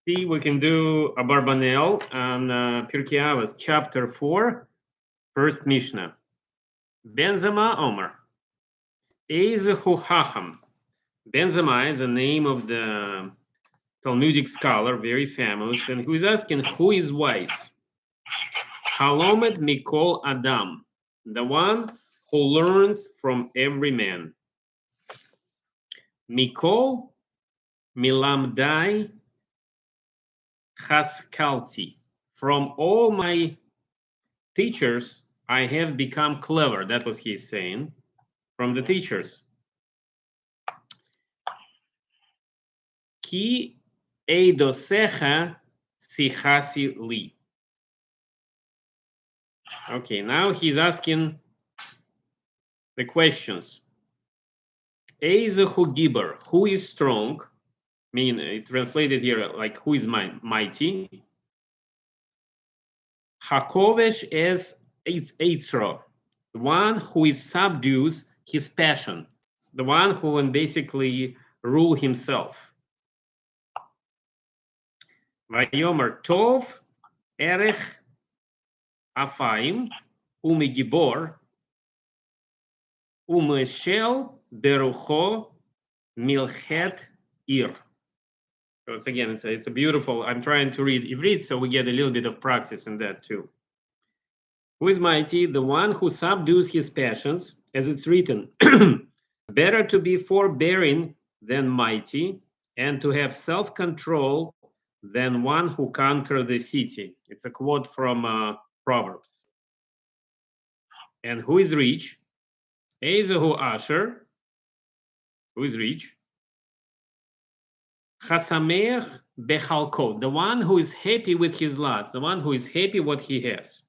See, we can do a Barbanel on Pirkei Avos, chapter 4, first Mishnah. Ben Zomah Omer. Eizehu Chacham. Ben Zomah is the name of the Talmudic scholar, very famous, and who is asking, who is wise? Halomet Mikol Adam, the one who learns from every man. Mikol Milamdai Chaskalti. From all my teachers, I have become clever. That was he saying. From the teachers. Ki eidosecha sichasi li. Okay, now he's asking the questions. Eizehu giber, who is strong? Meaning, it translated here like who is mighty. Hakovesh es eitzro, the one who is subdues his passion, the one who can basically rule himself. Vayomer tov erech afaim umegibor umeshel berucho milchet ir. So it's a beautiful. I'm trying to read Ivrit, so we get a little bit of practice in that too. Who is mighty? The one who subdues his passions, as it's written. Better to be forbearing than mighty, and to have self-control than one who conquers the city. It's a quote from Proverbs. And who is rich? Eizehu Asher. Who is rich? Chasameach bechalko, the one who is happy with his lot, the one who is happy what he has.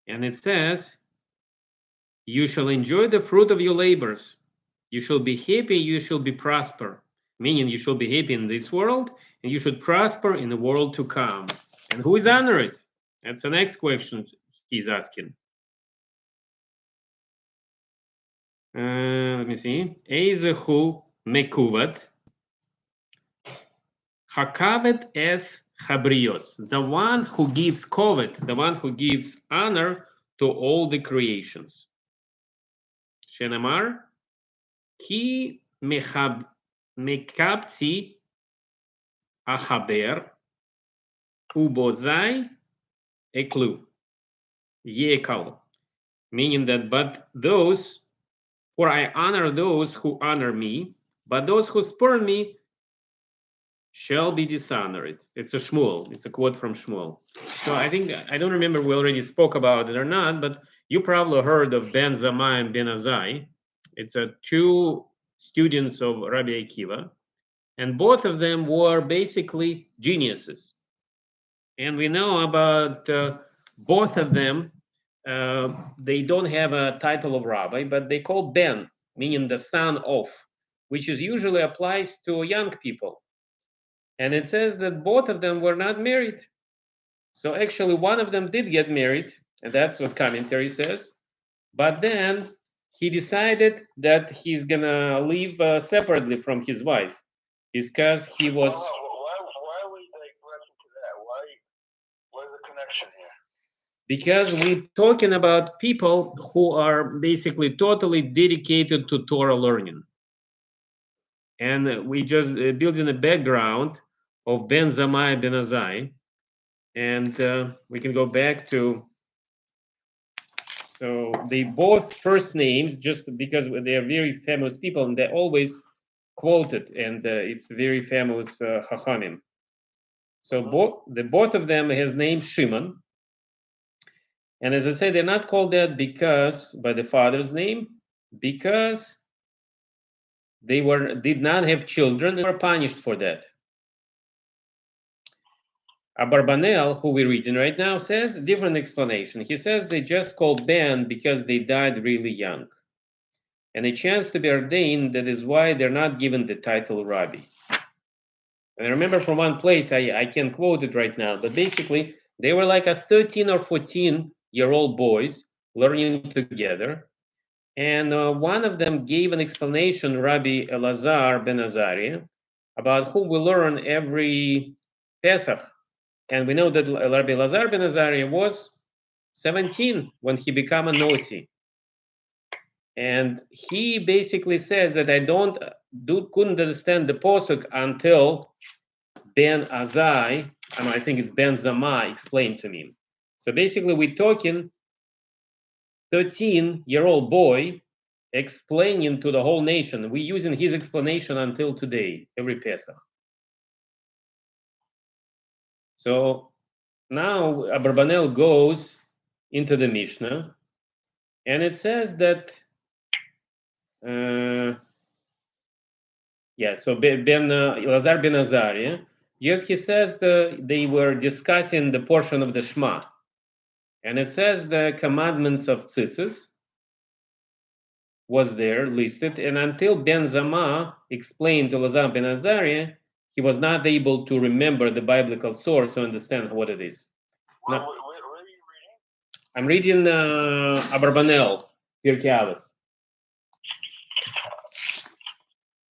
And it says, you shall enjoy the fruit of your labors. You shall be happy, you shall be prosper. Meaning you shall be happy in this world, and you should prosper in the world to come. And who is honored? That's the next question he's asking. Let me see. Eizehu mekuvat. Hakavet es chabrios, the one who gives kovet, the one who gives honor to all the creations. Shenamar, ki mekabti achaber ubozai eklu yekal, meaning that for I honor those who honor me, but those who spurn me shall be dishonored. It's a Shmuel. It's a quote from Shmuel. So I don't remember we already spoke about it or not, but you probably heard of Ben Zomah and Ben Azai. It's two students of Rabbi Akiva, and both of them were basically geniuses. And we know about both of them. They don't have a title of rabbi, but they call Ben, meaning the son of, which is usually applies to young people. And it says that both of them were not married. So actually one of them did get married, and that's what commentary says. But then he decided that he's gonna live separately from his wife, because he was. Why are we digressing to that? What's the connection here? Because we're talking about people who are basically totally dedicated to Torah learning. And we just build in a background of Ben Zomah and Ben Azai. And we can go back to, so they both first names, just because they are very famous people, and they're always quoted, and it's very famous Chachamim. So both of them has named Shimon. And as I said, they're not called that because by the father's name, because they did not have children and were punished for that. Abarbanel, who we're reading right now, says a different explanation. He says they just called Ben because they died really young. And a chance to be ordained, that is why they're not given the title Rabbi. And I remember from one place, I can't quote it right now, but basically they were like a 13 or 14-year-old boys learning together. And one of them gave an explanation, Rabbi Elazar ben Azariah, about whom we learn every Pesach. And we know that Rabbi Lazar ben Azariah was 17 when he became a Nosi. And he basically says that I couldn't understand the posuk until Ben Azai, I think it's Ben Zomah, explained to me. So basically, we're talking 13-year-old boy explaining to the whole nation. We're using his explanation until today, every Pesach. So now Abarbanel goes into the Mishnah, and it says that, so Lazar ben Azariah, yes, he says they were discussing the portion of the Shema, and it says the commandments of tzitzis was there listed, and until Ben Zomah explained to Lazar ben Azariah, he was not able to remember the biblical source to understand what it is. Where are you reading? I'm reading Abarbanel, Pirkei Avos.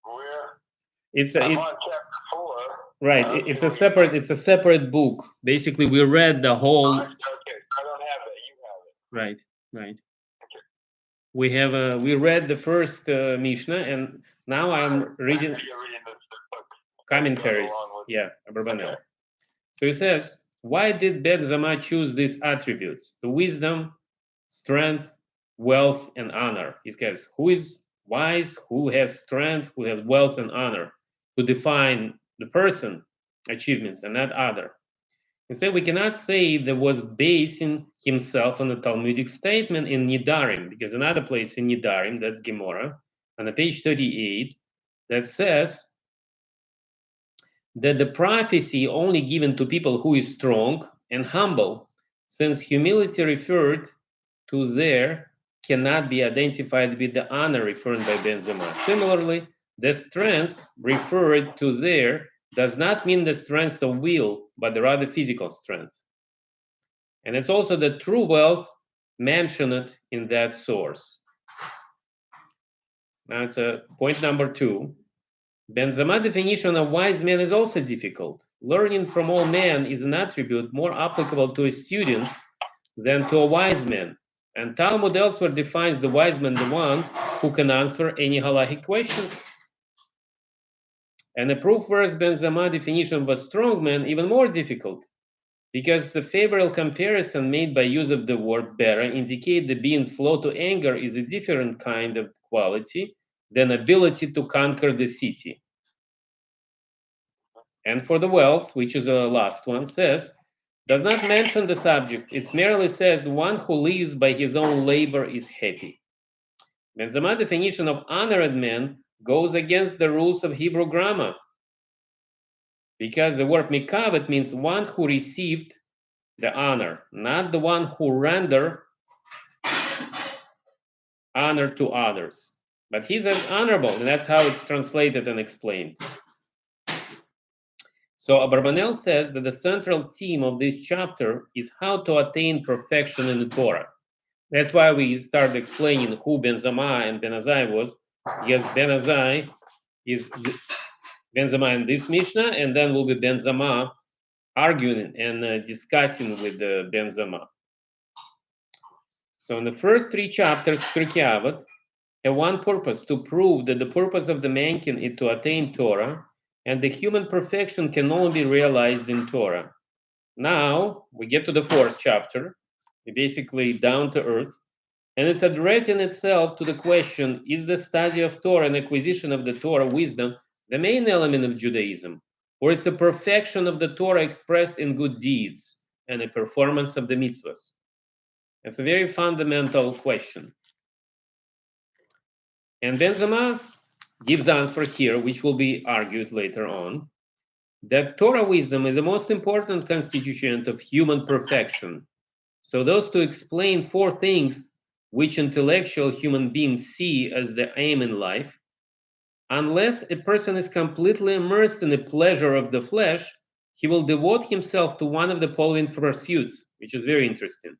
Where? I'm on chapter 4. Right. It's a separate book. Basically, we read the whole. Okay, I don't have that. You have it. Right. Okay. We read the first Mishnah, and now I'm reading You're reading the book. Commentaries. Yeah, Abarbanel. Okay. So he says, why did Ben Zomah choose these attributes? The wisdom, strength, wealth, and honor. He says, who is wise, who has strength, who has wealth and honor, to define the person achievements and not other. Instead, we cannot say that was basing himself on a Talmudic statement in Nidarim, because another place in Nidarim, that's Gemara, on the page 38, that says that the prophecy only given to people who is strong and humble, since humility referred to there cannot be identified with the honor referred by Ben Zomah. Similarly, the strength referred to there does not mean the strength of will, but rather physical strength. And it's also the true wealth mentioned in that source. Now it's point number 2. Ben Zomah's definition of wise man is also difficult. Learning from all men is an attribute more applicable to a student than to a wise man. And Talmud elsewhere defines the wise man the one who can answer any halachic questions. And the proof verse Ben Zomah's definition of a strong man even more difficult, because the favorable comparison made by use of the word better indicate that being slow to anger is a different kind of quality than ability to conquer the city. And for the wealth, which is the last one, says, does not mention the subject. It merely says the one who lives by his own labor is happy. Ben Zomah's definition of honored man goes against the rules of Hebrew grammar, because the word mikavet means one who received the honor, not the one who render honor to others. But he says honorable, and that's how it's translated and explained. So Abarbanel says that the central theme of this chapter is how to attain perfection in the Torah. That's why we started explaining who Ben Zomah and Ben Azai was. Yes, Ben Azai is Ben Zomah in this Mishnah, and then will be Ben Zomah arguing and discussing with Ben Zomah. So in the first 3 chapters, Pirkei Avot have one purpose: to prove that the purpose of the mankind is to attain Torah, and the human perfection can only be realized in Torah. Now we get to the 4th chapter, basically down to earth, and it's addressing itself to the question, is the study of Torah and acquisition of the Torah wisdom the main element of Judaism, or it's a perfection of the Torah expressed in good deeds and a performance of the mitzvahs? It's a very fundamental question. And Ben Zomah gives answer here, which will be argued later on, that Torah wisdom is the most important constituent of human perfection. So those to explain 4 things which intellectual human beings see as the aim in life, unless a person is completely immersed in the pleasure of the flesh, he will devote himself to one of the following pursuits, which is very interesting.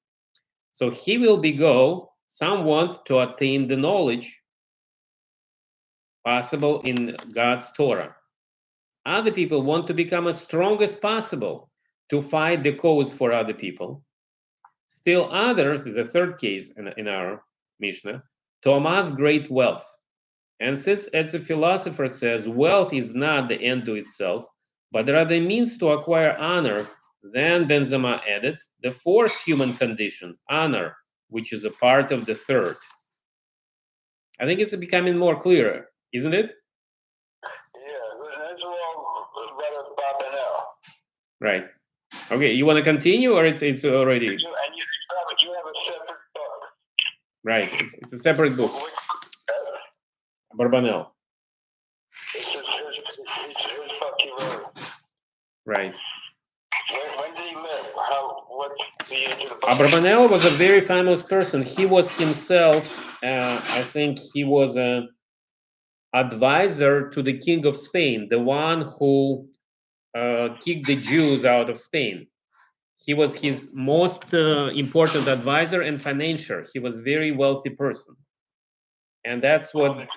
So he will some want to attain the knowledge possible in God's Torah. Other people want to become as strong as possible to fight the cause for other people. Still others, is the third case in our Mishnah, to amass great wealth. And since, as the philosopher says, wealth is not the end to itself, but rather a means to acquire honor, then Ben Zomah added the fourth human condition, honor, which is a part of the third. I think it's becoming more clearer, isn't it? Yeah, that's all rather Babinel. Right. Okay, you want to continue, or it's already? And you have a separate book. Right, it's a separate book. Barbanel. It's his book he wrote. Right. When did he live? What's the age of the book? Barbanel was a very famous person. He was himself, I think he was an advisor to the King of Spain, the one who kicked the Jews out of Spain. He was his most important advisor and financier. He was a very wealthy person. And that's what... He lived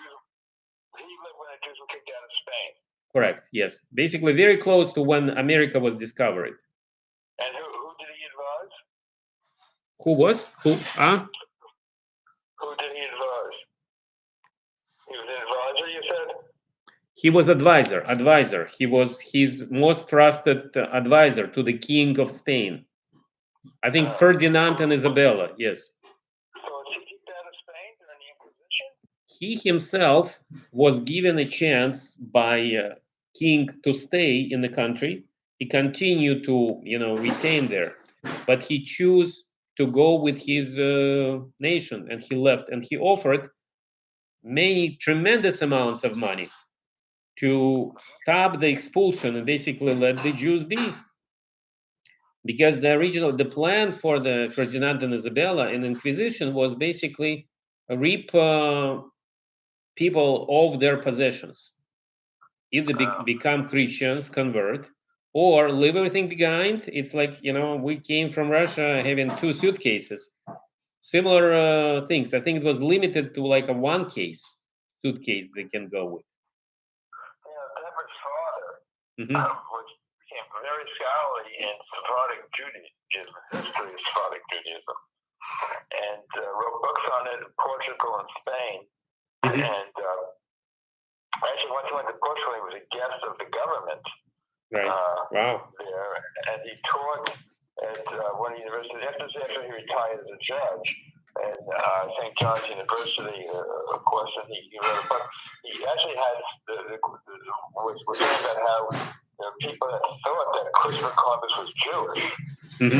when the Jews were kicked out of Spain. Correct, yes. Basically very close to when America was discovered. And who did he advise? Who was? Who? Who did he advise? He was an advisor, you said? He was advisor. He was his most trusted advisor to the King of Spain. I think Ferdinand and Isabella, yes. So was he kicked out of Spain during the Inquisition? He himself was given a chance by king to stay in the country. He continued to, retain there, but he chose to go with his nation, and he left, and he offered many tremendous amounts of money to stop the expulsion and basically let the Jews be. Because the plan for the Ferdinand and Isabella and Inquisition was basically reap people of their possessions. Either become Christians, convert, or leave everything behind. It's like, we came from Russia having 2 suitcases. Similar things. I think it was limited to like a 1 suitcase they can go with. Deborah's father became very scholarly in Sephardic Judaism, history of Sephardic Judaism, and wrote books on it in Portugal and Spain. And actually, once he went to Portugal, he was a guest of the government. Right. Wow. There, and he taught at one university. After he retired as a judge at St. John's University, of course, and he wrote a book. He actually had was talking about how there were people that thought that Christopher Columbus was Jewish. And the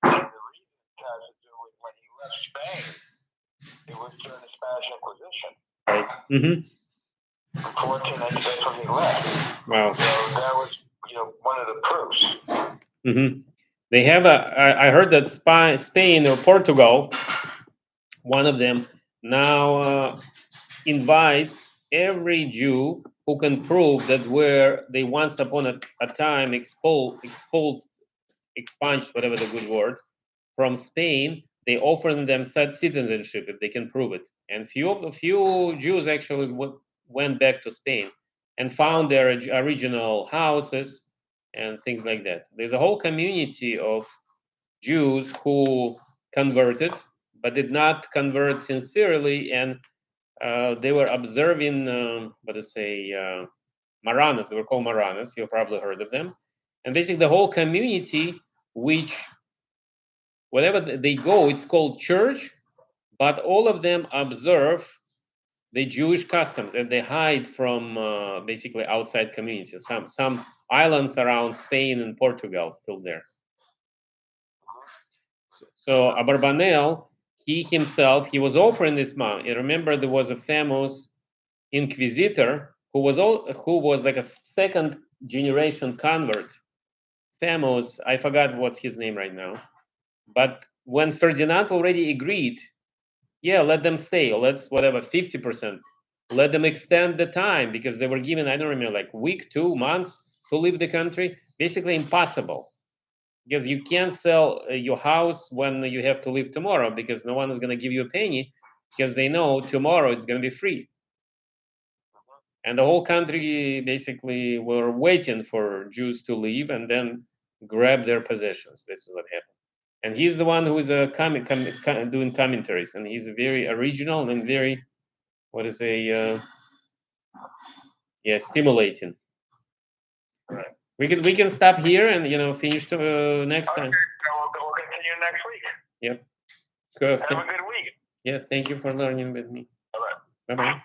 reason has to do with when he left Spain, it was during the Spanish Inquisition. Right. From 1490, that's when he left. Wow. So that was, one of the proofs. They have I heard that Spain or Portugal, one of them, now invites every Jew who can prove that where they once upon a time expunged, whatever the good word, from Spain, they offer them citizenship if they can prove it. And few Jews actually went back to Spain and found their original houses and things like that. There's a whole community of Jews who converted, but did not convert sincerely, and they were observing, Maranas. They were called Maranas. You've probably heard of them. And basically, the whole community, which wherever they go, it's called church, but all of them observe the Jewish customs, and they hide from basically outside communities. Some islands around Spain and Portugal still there. So Abarbanel, he was offering this money. Remember, there was a famous inquisitor who was like a second generation convert. Famous, I forgot what's his name right now. But when Ferdinand already agreed, let them stay. Let's 50%. Let them extend the time because they were given, I don't remember, like week, 2 months to leave the country. Basically impossible. Because you can't sell your house when you have to leave tomorrow, because no one is going to give you a penny, because they know tomorrow it's going to be free. And the whole country basically were waiting for Jews to leave and then grab their possessions. This is what happened. And he's the one who is doing commentaries, and he's very original and very, stimulating. Right. We can stop here and finish next time. We'll continue next week. Yep. Good. Have a good week. Yeah. Thank you for learning with me. All right. Bye bye.